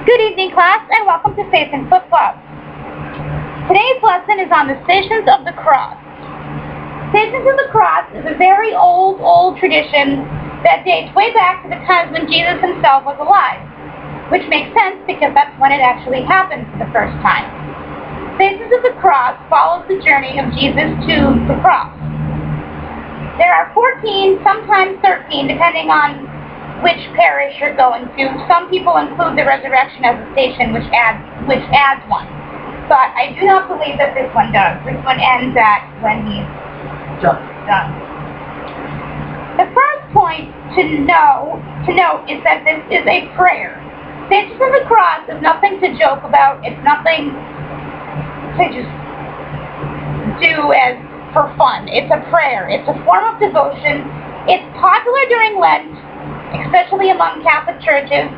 Good evening, class, and welcome to Faith and Flip Flop. Today's lesson is on the Stations of the Cross. Stations of the Cross is a very old tradition that dates way back to the times when Jesus himself was alive, which makes sense because that's when it actually happened for the first time. Stations of the Cross follows the journey of Jesus to the cross. There are 14, sometimes 13, depending on which parish you're going to. Some people include the resurrection as a station, which adds one. But I do not believe that this one does. This one ends at when he's done. The first point to note is that this is a prayer. Stations of the Cross is nothing to joke about. It's nothing to just do as for fun. It's a prayer. It's a form of devotion. It's popular during Lent, especially among Catholic churches.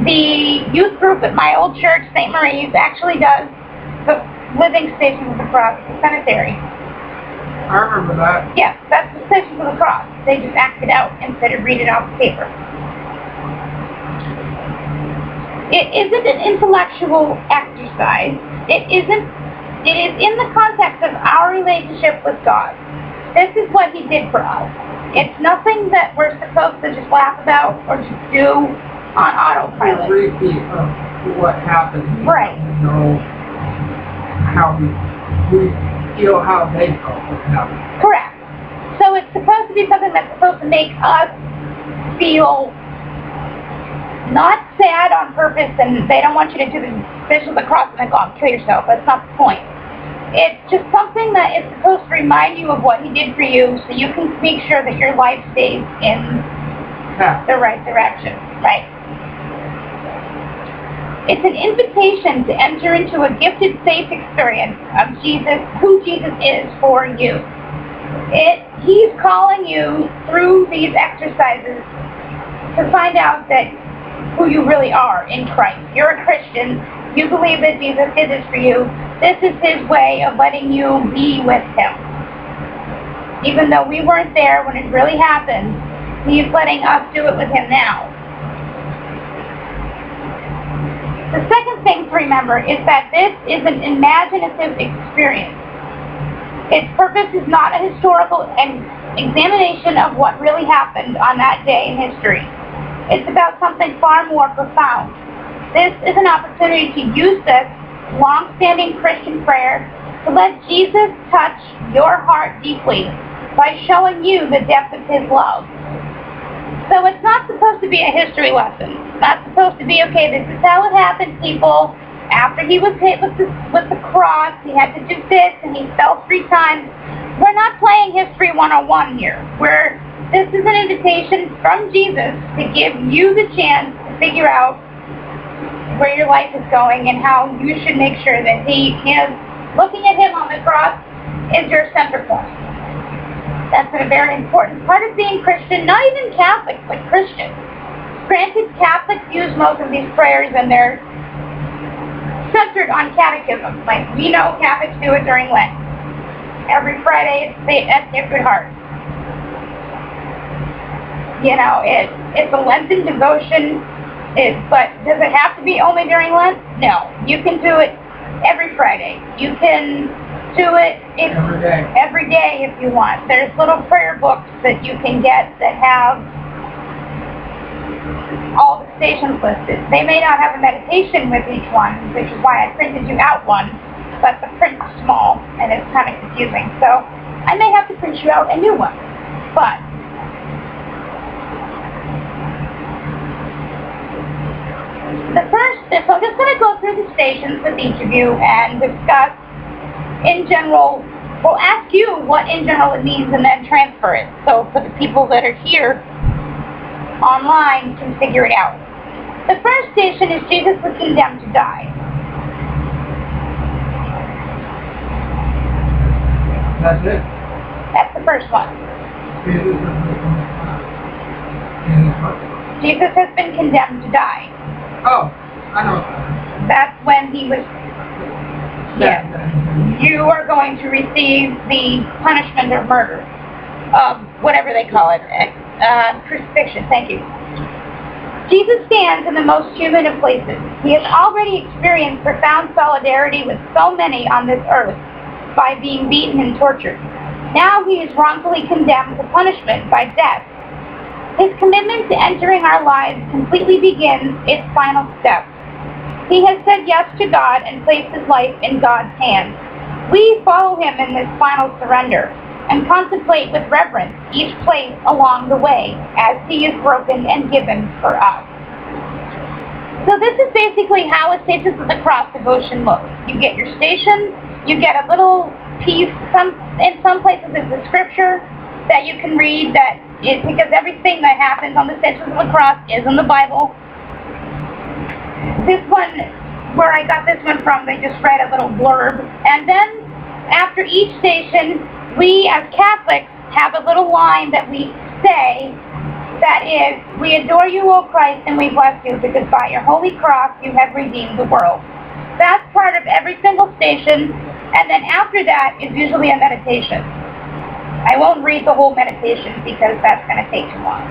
The youth group at my old church, St. Marie's, actually does the Living Stations of the Cross at the cemetery. I remember that. Yes, that's the Stations of the Cross. They just act it out instead of read it off the paper. It isn't an intellectual exercise. It is in the context of our relationship with God. This is what He did for us. It's nothing that we're supposed to just laugh about or just do on autopilot. Repeat of what happened. Right. You know how we feel how they felt what happened. Correct. So it's supposed to be something that's supposed to make us feel not sad on purpose, and they don't want you to do the Stations of the Cross and then go and kill yourself. That's not the point. It's just something that is supposed to remind you of what He did for you so you can make sure that your life stays in the right direction. Right. It's an invitation to enter into a gifted faith experience of Jesus, who Jesus is for you. He's calling you through these exercises to find out that who you really are in Christ. You're a Christian. You believe that Jesus did this for you. This is His way of letting you be with Him. Even though we weren't there when it really happened, He's letting us do it with Him now. The second thing to remember is that this is an imaginative experience. Its purpose is not a historical examination of what really happened on that day in history. It's about something far more profound. This is an opportunity to use this long-standing Christian prayer to let Jesus touch your heart deeply by showing you the depth of His love. So it's not supposed to be a history lesson. It's not supposed to be, okay, this is how it happened, people. After He was hit with the cross, He had to do this, and He fell 3 times. We're not playing History 101 here. This is an invitation from Jesus to give you the chance to figure out where your life is going and how you should make sure that looking at Him on the cross is your center point. That's a very important part of being Christian, not even Catholic, but Christian. Granted, Catholics use most of these prayers and they're centered on catechism. Like, we know Catholics do it during Lent. Every Friday at Sacred Heart. You know, it's a Lenten devotion. But does it have to be only during Lent? No. You can do it every Friday. You can do it every day if you want. There's little prayer books that you can get that have all the stations listed. They may not have a meditation with each one, which is why I printed you out one, but the print's small and it's kind of confusing. So I may have to print you out a new one. But so I'm just going to go through the stations with each of you and discuss in general. We'll ask you what in general it means and then transfer it. So for the people that are here online can figure it out. The first station is Jesus was condemned to die. That's it. That's the first one. Jesus has been condemned to die. Oh, I know. That's when He was. Yes. You are going to receive the punishment of murder. Whatever they call it. Crucifixion. Thank you. Jesus stands in the most human of places. He has already experienced profound solidarity with so many on this earth by being beaten and tortured. Now he is wrongfully condemned to punishment by death. His commitment to entering our lives completely begins its final step. He has said yes to God and placed his life in God's hands. We follow him in this final surrender and contemplate with reverence each place along the way as he is broken and given for us. So this is basically how a Stations of the Cross devotion looks. You get your station, you get a little piece, in some places it's a scripture that you can read because everything that happens on the Stations of the Cross is in the Bible. This one, where I got this one from, they just read a little blurb. And then after each station, we as Catholics have a little line that we say that is, "We adore you, O Christ, and we bless you, because by your holy cross you have redeemed the world." That's part of every single station, and then after that is usually a meditation. I won't read the whole meditation because that's going to take too long.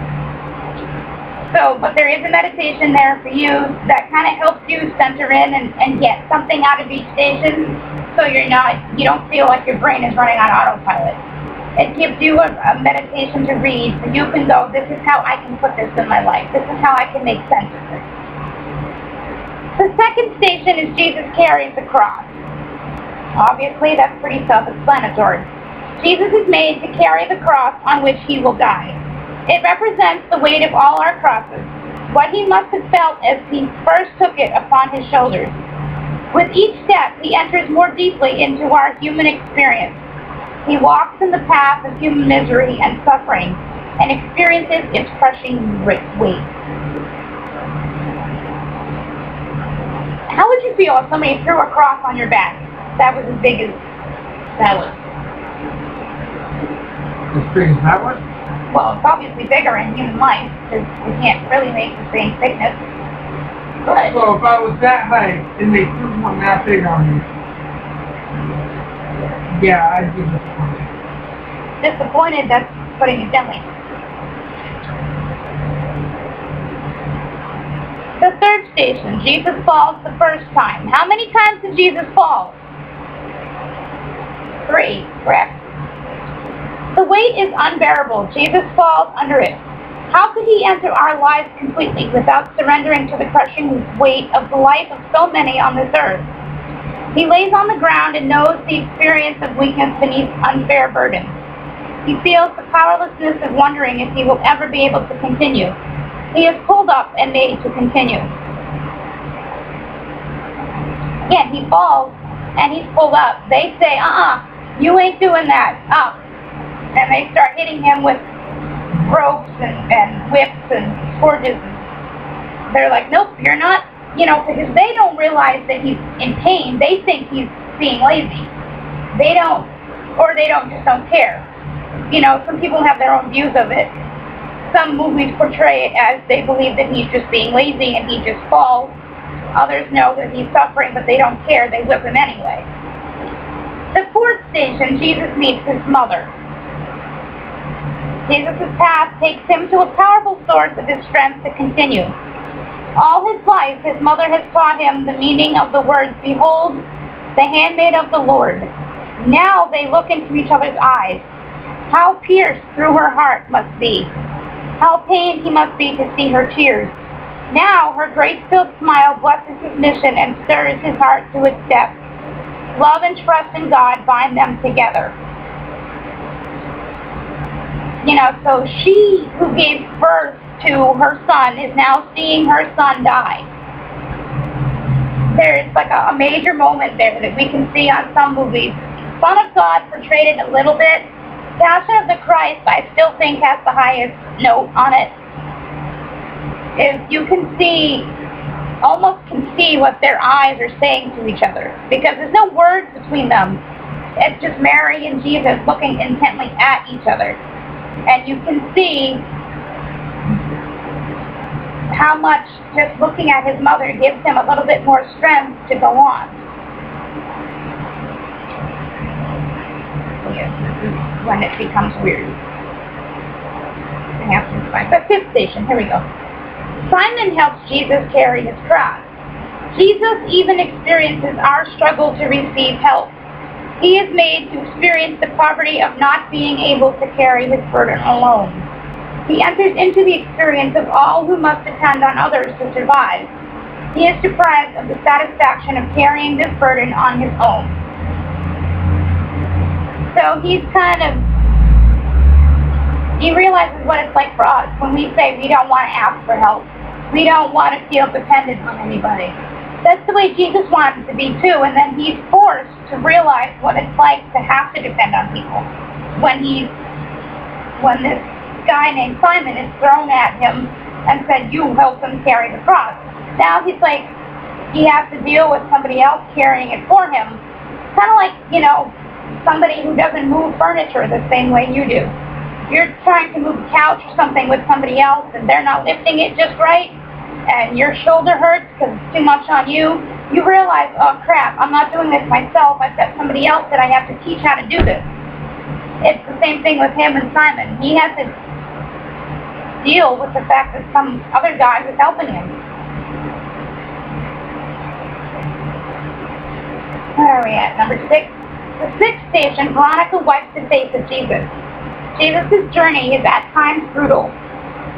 So, but there is a meditation there for you that kind of helps you center in and get something out of each station, so you don't feel like your brain is running on autopilot. It gives you a meditation to read, so you can go, this is how I can put this in my life. This is how I can make sense of this. The second station is Jesus carries the cross. Obviously, that's pretty self-explanatory. Jesus is made to carry the cross on which he will die. It represents the weight of all our crosses, what he must have felt as he first took it upon his shoulders. With each step, he enters more deeply into our human experience. He walks in the path of human misery and suffering and experiences its crushing weight. How would you feel if somebody threw a cross on your back that was as big as that was? As big as that one? Well, it's obviously bigger in human life, because we can't really make the same thickness. But so if I was that height and they threw one that big on me, yeah, I'd be disappointed. Disappointed, that's putting it gently. The third station, Jesus falls the first time. How many times did Jesus fall? 3, correct? The weight is unbearable. Jesus falls under it. How could he enter our lives completely without surrendering to the crushing weight of the life of so many on this earth? He lays on the ground and knows the experience of weakness beneath unfair burdens. He feels the powerlessness of wondering if he will ever be able to continue. He is pulled up and made to continue. Again, he falls and he's pulled up. They say, you ain't doing that. Up. And they start hitting him with ropes and whips and scourges. They're like, nope, you're not, because they don't realize that he's in pain. They think he's being lazy. They don't just don't care. Some people have their own views of it. Some movies portray it as they believe that he's just being lazy and he just falls. Others know that he's suffering, but they don't care. They whip him anyway. The fourth station, Jesus meets his mother. Jesus' path takes him to a powerful source of his strength to continue. All his life, his mother has taught him the meaning of the words, "Behold, the handmaid of the Lord." Now they look into each other's eyes. How pierced through her heart must be. How pained he must be to see her tears. Now her grace-filled smile blesses his mission and stirs his heart to its depths. Love and trust in God bind them together. So she who gave birth to her son is now seeing her son die. There's like a major moment there that we can see on some movies. Son of God portrayed it a little bit. Passion of the Christ, I still think, has the highest note on it. If you can almost see what their eyes are saying to each other, because there's no words between them. It's just Mary and Jesus looking intently at each other. And you can see how much just looking at his mother gives him a little bit more strength to go on. Yes, this is when it becomes weird. I have to find the fifth station. Here we go. Simon helps Jesus carry his cross. Jesus even experiences our struggle to receive help. He is made to experience the poverty of not being able to carry his burden alone. He enters into the experience of all who must depend on others to survive. He is deprived of the satisfaction of carrying this burden on his own. So he realizes what it's like for us when we say we don't want to ask for help. We don't want to feel dependent on anybody. That's the way Jesus wanted to be too, and then he's forced to realize what it's like to have to depend on people. When this guy named Simon is thrown at him and said, you help him carry the cross. Now he's like, he has to deal with somebody else carrying it for him. Kind of like, somebody who doesn't move furniture the same way you do. You're trying to move a couch or something with somebody else and they're not lifting it just right, and your shoulder hurts because it's too much on you. You realize, oh crap, I'm not doing this myself. I've got somebody else that I have to teach how to do this. It's the same thing with him and Simon. He has to deal with the fact that some other guy was helping him. Where are we at? Number 6. The 6th station, Veronica wipes the face of Jesus. Jesus' journey is at times brutal.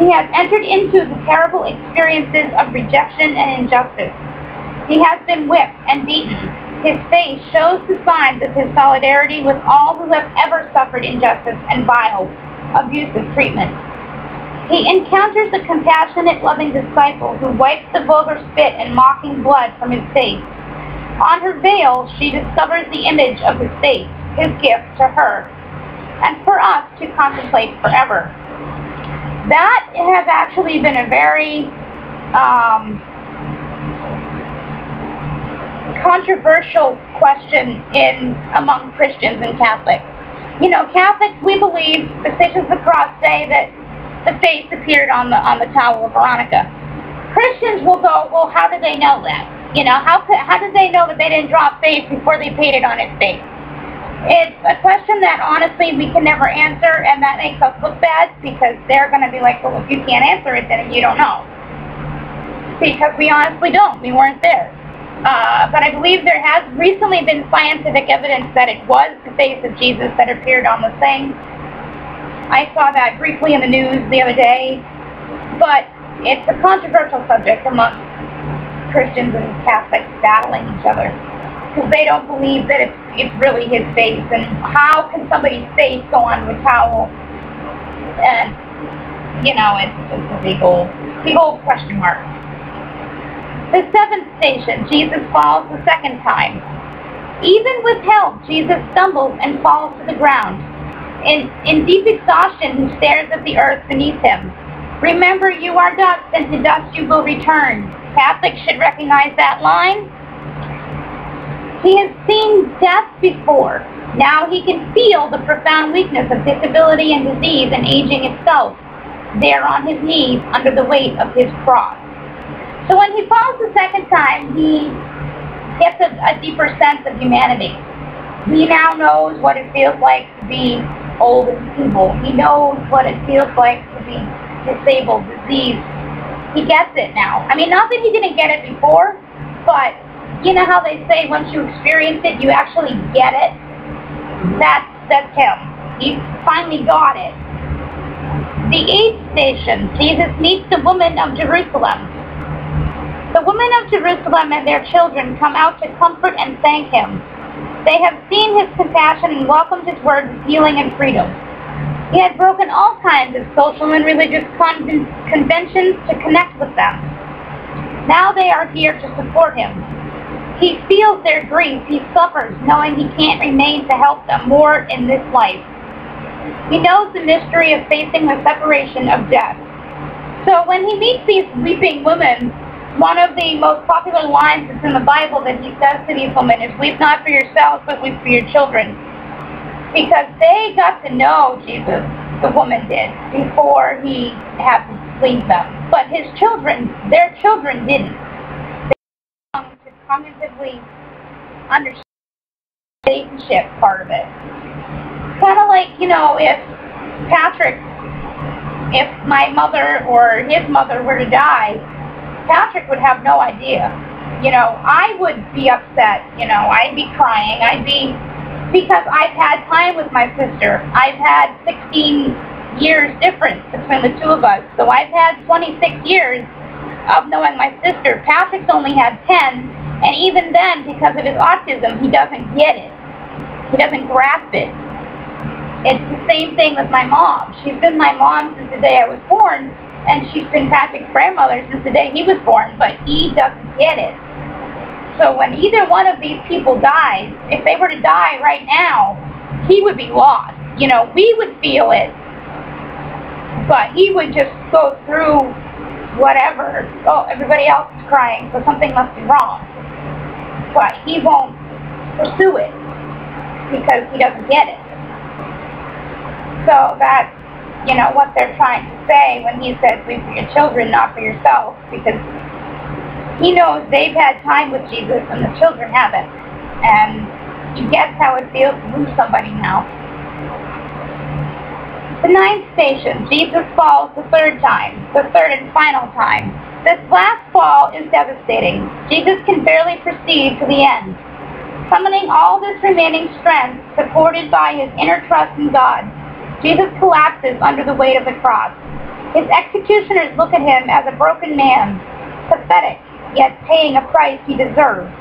He has entered into the terrible experiences of rejection and injustice. He has been whipped and beaten. His face shows the signs of his solidarity with all who have ever suffered injustice and vile, abusive treatment. He encounters a compassionate, loving disciple who wipes the vulgar spit and mocking blood from his face. On her veil, she discovers the image of his face, his gift to her, and for us to contemplate forever. That has actually been a very controversial question among Christians and Catholics. Catholics, we believe the Stations of the Cross say that the face appeared on the towel of Veronica. Christians will go, well, how did they know that? How did they know that they didn't draw a face before they painted on his face? It's a question that honestly we can never answer, and that makes us look bad because they're going to be like, well, if you can't answer it, then you don't know. Because we honestly don't. We weren't there. But I believe there has recently been scientific evidence that it was the face of Jesus that appeared on the thing. I saw that briefly in the news the other day. But it's a controversial subject among Christians and Catholics battling each other. Because they don't believe that it's really his face. And how can somebody's face go onto a towel? And, it's just a big old question mark. The 7th station, Jesus falls the 2nd time. Even with help, Jesus stumbles and falls to the ground. In deep exhaustion, he stares at the earth beneath him. Remember, you are dust, and to dust you will return. Catholics should recognize that line. He has seen death before. Now he can feel the profound weakness of disability and disease and aging itself, there on his knees under the weight of his cross. So when he falls the 2nd time, he gets a deeper sense of humanity. He now knows what it feels like to be old and feeble. He knows what it feels like to be disabled, diseased. He gets it now. I mean, not that he didn't get it before, but you know how they say once you experience it, you actually get it? That's him. He finally got it. The 8th station, Jesus meets the women of Jerusalem. The women of Jerusalem and their children come out to comfort and thank him. They have seen his compassion and welcomed his word of healing and freedom. He had broken all kinds of social and religious conventions to connect with them. Now they are here to support him. He feels their grief. He suffers, knowing he can't remain to help them more in this life. He knows the mystery of facing the separation of death. So when he meets these weeping women, one of the most popular lines that's in the Bible that he says to these women is, weep not for yourselves, but weep for your children. Because they got to know Jesus, the woman did, before he had to leave them. But his children, their children didn't. They come to cognitively understand the relationship part of it. Kind of like, if Patrick if my mother or his mother were to die, Patrick would have no idea. You know, I would be upset. You know, I'd be crying. Because I've had time with my sister. I've had 16 years difference between the two of us. So I've had 26 years of knowing my sister. Patrick's only had 10, and even then, because of his autism, he doesn't get it. He doesn't grasp it. It's the same thing with my mom. She's been my mom since the day I was born, and she's been Patrick's grandmother since the day he was born, but he doesn't get it. So when either one of these people dies, if they were to die right now, he would be lost. You know, we would feel it, but he would just go through whatever. Oh, everybody else is crying, so something must be wrong. But he won't pursue it because he doesn't get it. So that's, you know, what they're trying to say when he says, "Live for your children, not for yourself," because he knows they've had time with Jesus and the children haven't. And he gets how it feels to lose somebody now. The 9th station, Jesus falls the 3rd time, the 3rd and final time. This last fall is devastating. Jesus can barely proceed to the end. Summoning all this remaining strength, supported by his inner trust in God, Jesus collapses under the weight of the cross. His executioners look at him as a broken man, pathetic, yet paying a price he deserves.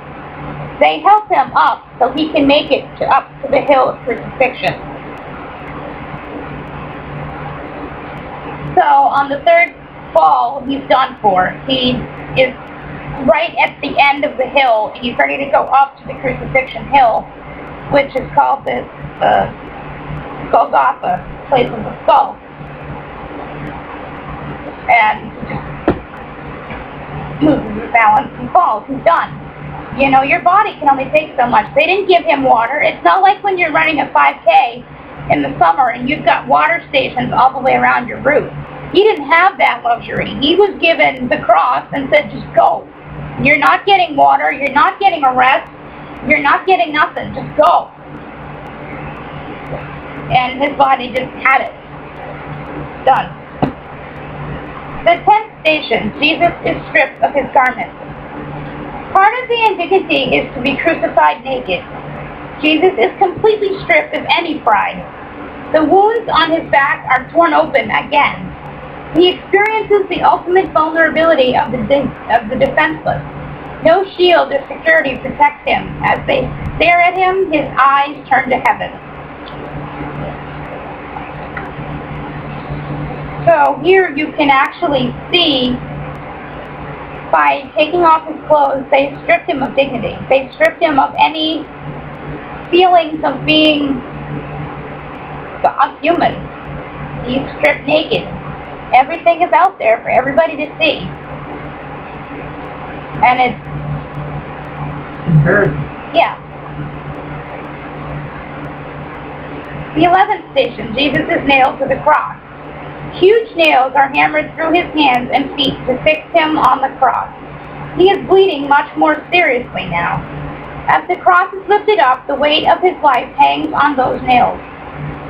They help him up so he can make it up to the hill of crucifixion. So on the 3rd fall, he's done for. He is right at the end of the hill. He's ready to go up to the crucifixion hill, which is called the Golgotha, place of the skull. And loses his balance and falls. He's done. You know, your body can only take so much. They didn't give him water. It's not like when you're running a 5K in the summer and you've got water stations all the way around your route. He didn't have that luxury. He was given the cross and said, just go. You're not getting water. You're not getting a rest. You're not getting nothing. Just go. And his body just had it. Done. The 10th station, Jesus is stripped of his garments. Part of the indignity is to be crucified naked. Jesus is completely stripped of any pride. The wounds on his back are torn open again. He experiences the ultimate vulnerability of the defenseless. No shield or security protects him. As they stare at him, his eyes turn to heaven. So here you can actually see, by taking off his clothes, they stripped him of dignity. They stripped him of any feelings of being a human. He's stripped naked. Everything is out there for everybody to see. And it's... yeah. The 11th station, Jesus is nailed to the cross. Huge nails are hammered through his hands and feet to fix him on the cross. He is bleeding much more seriously now. As the cross is lifted up, the weight of his life hangs on those nails.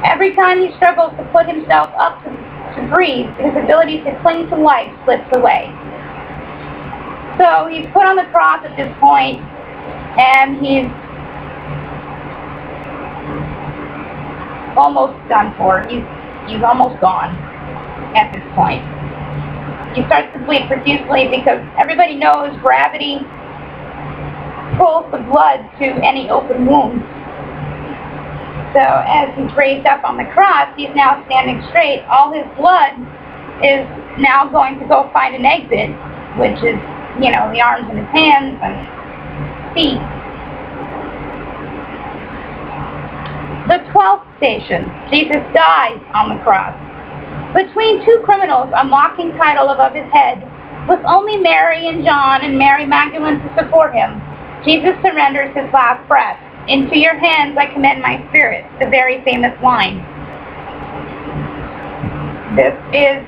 Every time he struggles to put himself up to breathe, his ability to cling to life slips away. So he's put on the cross at this point, and he's almost done for. He's almost gone at this point. He starts to bleed profusely because everybody knows gravity pulls the blood to any open wound. So as he's raised up on the cross, he's now standing straight. All his blood is now going to go find an exit, which is, you know, the arms and his hands and feet. The 12th station, Jesus dies on the cross. Between two criminals, a mocking title above his head, with only Mary and John and Mary Magdalene to support him, Jesus surrenders his last breath. Into your hands I commend my spirit, the very famous line. This is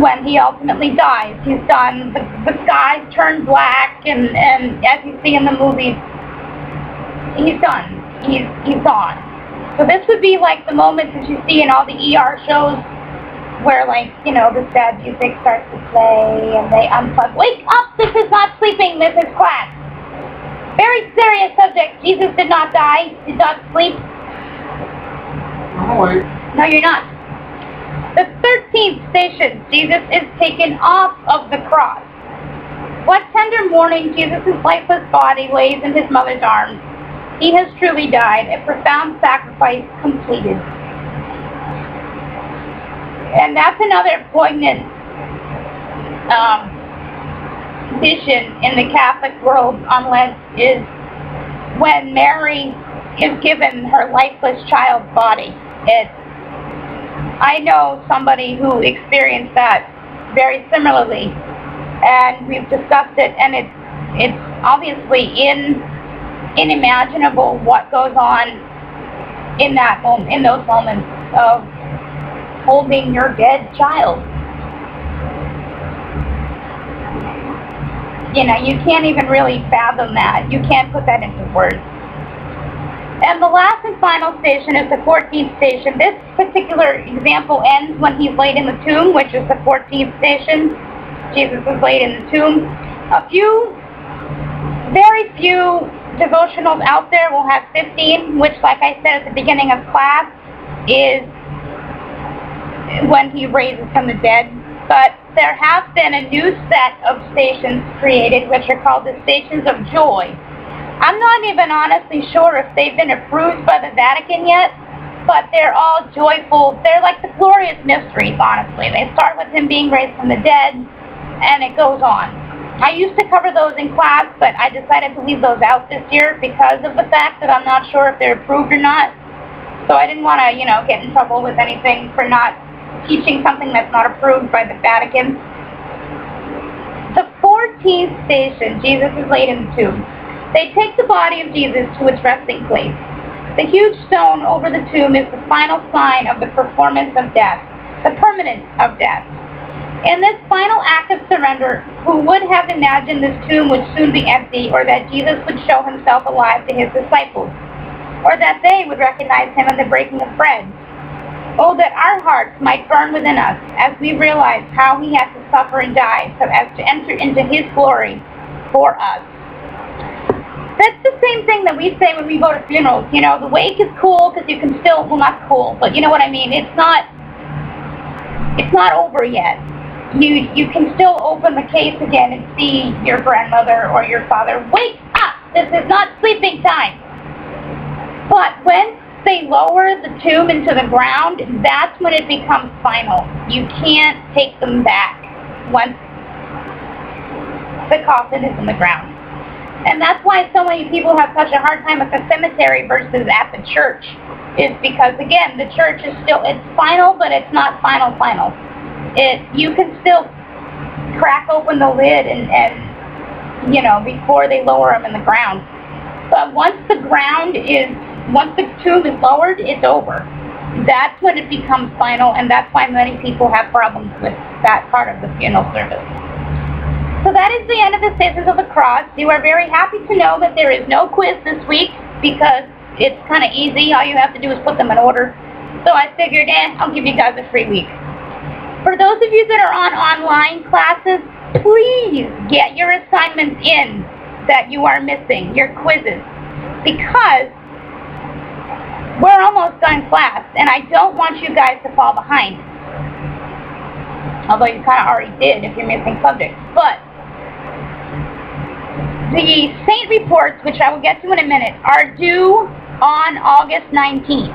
when he ultimately dies. He's done. The skies turn black, and as you see in the movies, he's done. He's gone. So this would be like the moment that you see in all the ER shows where, like, you know, the sad music starts to play and they unplug. Wake up! This is not sleeping, this is class. Very serious subject. Jesus did not die, did not sleep. Oh, wait. No, you're not. The 13th station, Jesus is taken off of the cross. What tender morning Jesus' lifeless body lays in his mother's arms. He has truly died, a profound sacrifice completed. And that's another poignant vision in the Catholic world on Lent, is when Mary is given her lifeless child's body. I know somebody who experienced that very similarly, and we've discussed it, and it's obviously unimaginable what goes on in that moment, in those moments of holding your dead child. You know, you can't even really fathom that. You can't put that into words. And the last and final station is the 14th station. This particular example ends when he's laid in the tomb, which is the 14th station. Jesus is laid in the tomb. Very few devotionals out there will have 15, which, like I said at the beginning of class, is when he raises from the dead. But there have been a new set of stations created, which are called the Stations of Joy. I'm not even honestly sure if they've been approved by the Vatican yet, but they're all joyful. They're like the glorious mysteries, honestly. They start with him being raised from the dead, and it goes on. I used to cover those in class, but I decided to leave those out this year because of the fact that I'm not sure if they're approved or not. So I didn't want to, you know, get in trouble with anything for not teaching something that's not approved by the Vatican. The 14th station, Jesus is laid in the tomb. They take the body of Jesus to its resting place. The huge stone over the tomb is the final sign of the performance of death, the permanence of death. In this final act of surrender, who would have imagined this tomb would soon be empty, or that Jesus would show himself alive to his disciples, or that they would recognize him in the breaking of bread? Oh, that our hearts might burn within us as we realize how he had to suffer and die so as to enter into his glory for us. That's the same thing that we say when we go to funerals. You know, the wake is cool because you can still, well, not cool, but you know what I mean. It's not over yet. You can still open the case again and see your grandmother or your father. Wake up! This is not sleeping time. But when they lower the tomb into the ground, that's when it becomes final. You can't take them back once the coffin is in the ground. And that's why so many people have such a hard time at the cemetery versus at the church, is because, again, the church is still, it's final, but it's not final. You can still crack open the lid and you know, before they lower them in the ground. But once the tomb is lowered, it's over. That's when it becomes final, and that's why many people have problems with that part of the funeral service. So that is the end of the Stations of the Cross. You are very happy to know that there is no quiz this week because it's kind of easy. All you have to do is put them in order. So I figured, I'll give you guys a free week. For those of you that are on online classes, please get your assignments in that you are missing, your quizzes, because we're almost done class, and I don't want you guys to fall behind. Although you kind of already did if you're missing subjects. But the Saint reports, which I will get to in a minute, are due on August 19th.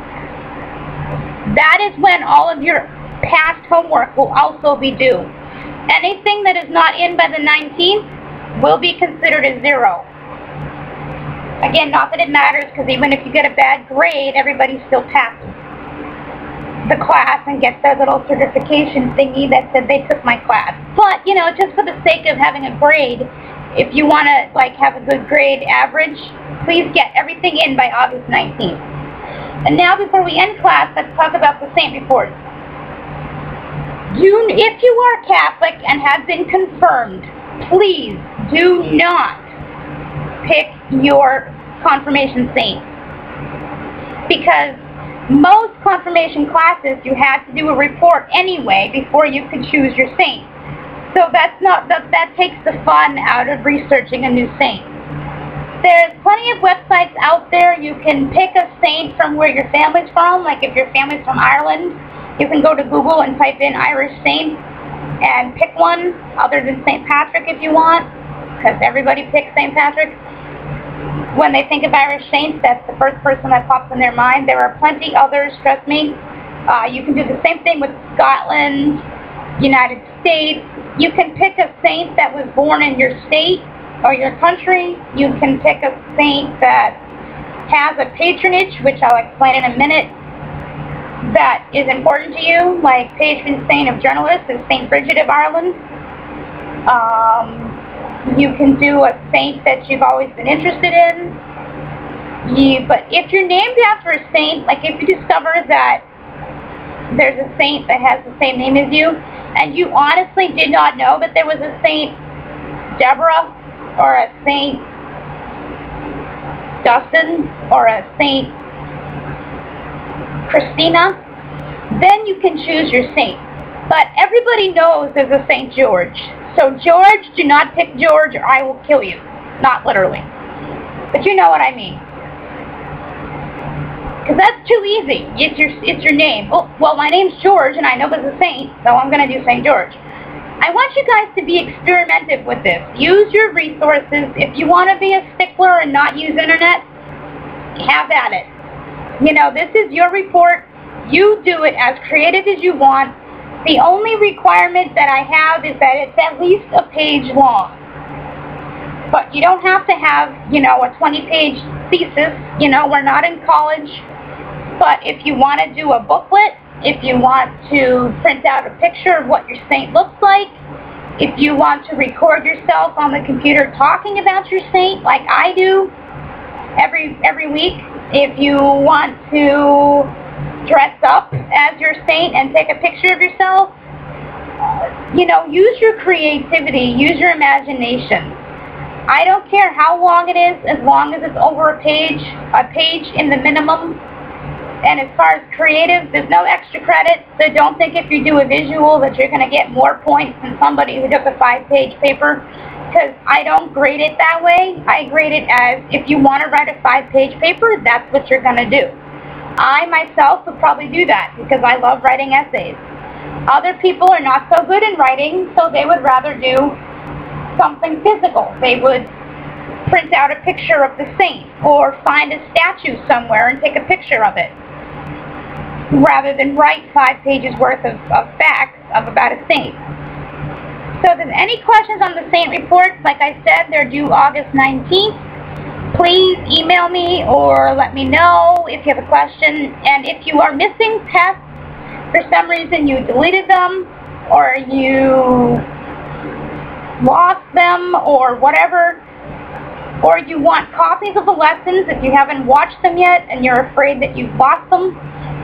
That is when all of your past homework will also be due. Anything that is not in by the 19th will be considered a 0. Again, not that it matters, because even if you get a bad grade, everybody still passes the class and gets their little certification thingy that said they took my class. But, you know, just for the sake of having a grade, if you want to, like, have a good grade average, please get everything in by August 19th. And now, before we end class, let's talk about the Saint reports. If you are Catholic and have been confirmed, please do not pick your confirmation saint, because most confirmation classes, you had to do a report anyway before you could choose your saint. So that takes the fun out of researching a new saint. There's plenty of websites out there. You can pick a saint from where your family's from. Like if your family's from Ireland, you can go to Google and type in Irish saint and pick one other than St. Patrick if you want, because everybody picks St. Patrick. When they think of Irish saints, that's the first person that pops in their mind. There are plenty others, trust me. You can do the same thing with Scotland, United States. You can pick a saint that was born in your state or your country. You can pick a saint that has a patronage, which I'll explain in a minute, that is important to you, like patron saint of journalists is St. Bridget of Ireland. You can do a saint that you've always been interested in. But if you're named after a saint, like if you discover that there's a saint that has the same name as you, and you honestly did not know that there was a Saint Deborah, or a Saint Dustin, or a Saint Christina, then you can choose your saint. But everybody knows there's a Saint George. So George, do not pick George or I will kill you. Not literally. But you know what I mean. Because that's too easy. It's your name. Oh, well, my name's George and I know there's a saint, so I'm going to do St. George. I want you guys to be experimentative with this. Use your resources. If you want to be a stickler and not use internet, have at it. You know, this is your report. You do it as creative as you want. The only requirement that I have is that it's at least a page long. But you don't have to have, you know, a 20-page thesis. You know, we're not in college. But if you want to do a booklet, if you want to print out a picture of what your saint looks like, if you want to record yourself on the computer talking about your saint, like I do every week, if you want to dress up as your saint and take a picture of yourself, you know, use your creativity, use your imagination. I don't care how long it is, as long as it's over a page in the minimum. And as far as creative, there's no extra credit, so don't think if you do a visual that you're going to get more points than somebody who took a 5-page paper, because I don't grade it that way. I grade it as if you want to write a 5-page paper, that's what you're going to do. I myself would probably do that because I love writing essays. Other people are not so good in writing, so they would rather do something physical. They would print out a picture of the saint or find a statue somewhere and take a picture of it, rather than write 5 pages worth of facts about a saint. So if there's any questions on the saint reports, like I said, they're due August 19th. Please email me or let me know if you have a question. And if you are missing tests, for some reason you deleted them or you lost them or whatever, or you want copies of the lessons if you haven't watched them yet and you're afraid that you've lost them,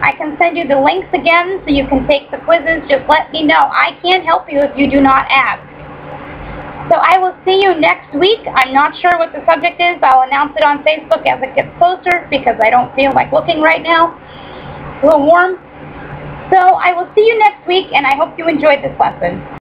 I can send you the links again so you can take the quizzes. Just let me know. I can't help you if you do not ask. So I will see you next week. I'm not sure what the subject is. I'll announce it on Facebook as it gets closer because I don't feel like looking right now. It's a little warm. So I will see you next week, and I hope you enjoyed this lesson.